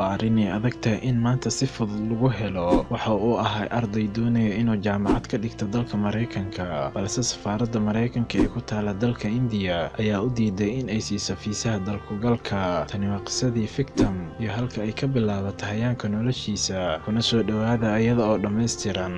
waa arrin ay adag tahay in maanta si fudud lagu helo. Waxa uu ahaa arday doonaya inuu jaamacad ka dhigto dalka Mareykanka, balse safaaradda Mareykanka ee ku taala dalka India ayaa u diiday in ay siiso fiisaha dalku-galka. Tani waa qisadii Victim iyo halka ay ka bilaabatay hayaanka noloshiisa. Kuna soo dhowaada iyada oo dhammaystiran.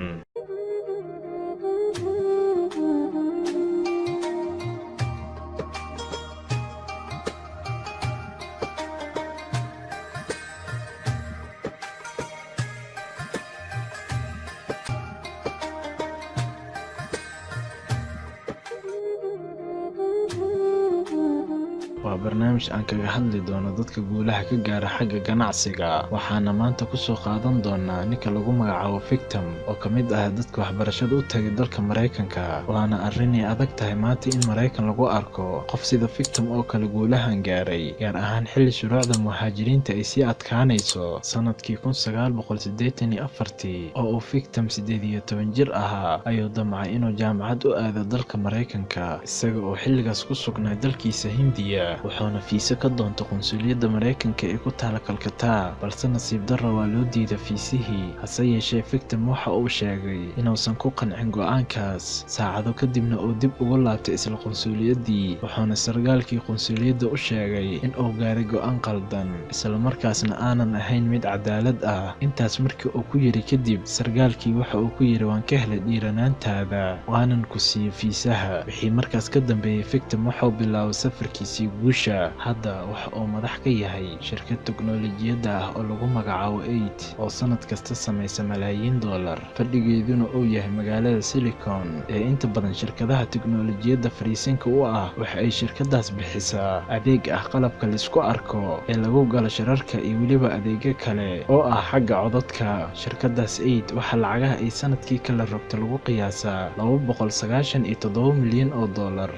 waa barnaamij aan kaga hadli doono dadka guulaha ka gaara xagga ganacsiga. Waxaana maanta ku soo qaadan doonaa ninka lagu magacaabo Victim oo ka mid ah dadka waxbarashada u tagay dalka Mareykanka. Waana arrin ay adag tahay maanta in Mareykan lagu arko qof sida Victim oo kale guulahan gaaray, gaar ahaan xilli shuruucda muhaajiriinta ay sii adkaanayso. Sanadkii 1984 oo uu Victim 18 jir ahaa ayuu damcay inuu jaamacad u aado dalka Mareykanka, isaga oo xilligaas ku sugnaa dalkiisa Hindiya. wuxuuna fiisa ka doontay qunsuliyadda Mareykanka ee ku taala Calcutta, balse nasiib darro waa loo diiday fiisihii. Hase yeeshee Victim waxa uu sheegay inuusan ku qancin go'aankaas. Saacado kadibna uu dib ugu laabtay isla qunsuliyaddii, wuxuuna sargaalkii qunsuliyadda u sheegay in uu gaaray go'aan qaldan, isla markaasna aanan ahayn mid cadaalad ah. Intaas markii uu ku yiri kadib, sargaalkii waxa uu ku yiri waan ka helay dhiiranaantaada, waanan ku siiyey fiisaha. Wixii markaas ka dambeeyay, Victim wuxuu bilaabay safarkiisii guusha. Hadda waxa uu madax ka yahay shirkad teknoolojiyadda ah oo lagu magacaabo 8 oo sanad kasta samaysa malaayiin dollar, fadhigeeduna uu yahay magaalada Silicon. Inta badan shirkadaha teknoolojiyadda fariisinka u ah waxa ay shirkadaas bixisaa adeeg ah qalabka la isku arko ee lagu galo shirarka iyo weliba adeegyo kale oo ah xagga codadka. Shirkadaas 8 waxa lacagaha ay sanadkii kala rogta lagu qiyaasaa $297 milyan,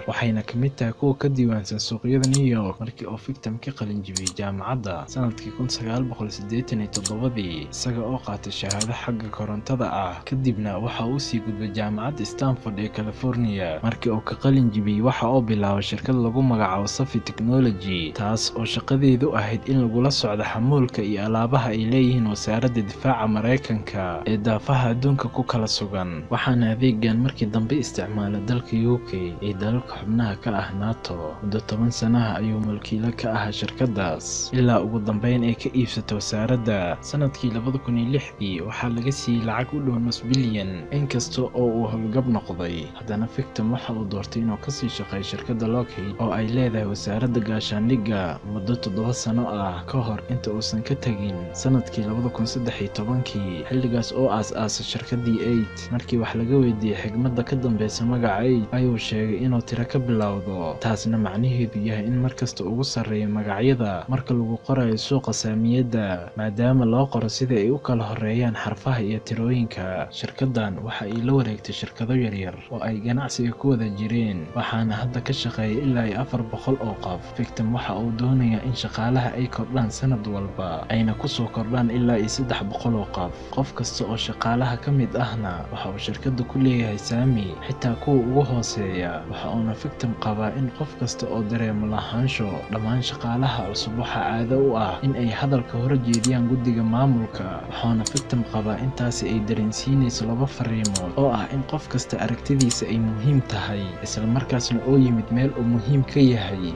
waxayna ka mid tahay kuwa ka diiwaansan suuqyada New York. Markii uu Victim ka qalin jebiyey jaamacadda sanadkii 1987, isaga oo qaatay shahaado xagga korontada ah, kadibna waxa uu sii gudbay jaamacadda Stanford ee California. Markii uu ka qalin jebiyey, waxa uu bilaabay shirkad lagu magacaabo Safi Technology, taas oo shaqadeedu ahayd in lagula socdo xamuulka iyo alaabaha ay leeyihiin wasaaradda difaaca Mareykanka ee daafaha adduunka ku kala sugan. Waxaana adeegan markii dambe isticmaalay dalka UK iyo dalalka xubnaha ka ah NATO. Muddo 10 sanaha ayuu mulkiile ka ahaa shirkadaas, ilaa ugu dambeyn ay ka iibsatay wasaaradda. Sanadkii 2006 waxaa laga siiyey lacag u dhow nus bilyan. Inkasta oo uu howlgab noqday, haddana Victim waxa uu doortay inuu kasii shaqeeyo shirkadda Lockheed oo ay leedahay wasaaradda gaashaandhigga muddo 7 sano ah ka hor inta uusan ka tagin sanadkii 2013. xilligaas oo aas-aasay shirkaddii 8. Markii wax laga weydiiyey xigmadda ka dambeysa magaca 8, ayuu sheegay inuu tiro ka bilowdo, taasna macnaheedu yahay in markasta ugu sarreeyo magacyada marka lagu qorayo suuqa saamiyadda, maadaama loo qoro sida ay u kala horeeyaan xarfaha iyo tirooyinka. Shirkaddan waxa ay la wareegtay shirkado yaryar oo ay ganacsiga ku wada jireen, waxaana hadda ka shaqeeya ilaa 400 oo qof. Victim waxa uu doonayaa in shaqaalaha ay kordhaan sanad walba, ayna ku soo kordhaan ilaa 300 oo qof. Qof kasta oo shaqaalaha ka mid ahna waxa uu shirkadda ku leeyahay saami, xitaa kuwa ugu hooseeya. Waxa uuna Victim qabaa in qof kasta oo dareemo lahaansho dhammaan shaqaalaha cusub waxaa caado u ah in ay hadalka hor jeediyaan guddiga maamulka. Waxaana Victim qabaa intaasi ay dareensiinayso 2 fariimood oo ah in qof kasta aragtidiisa ay muhiim tahay, isla markaasna uu yimid meel uu muhiim ka yahay.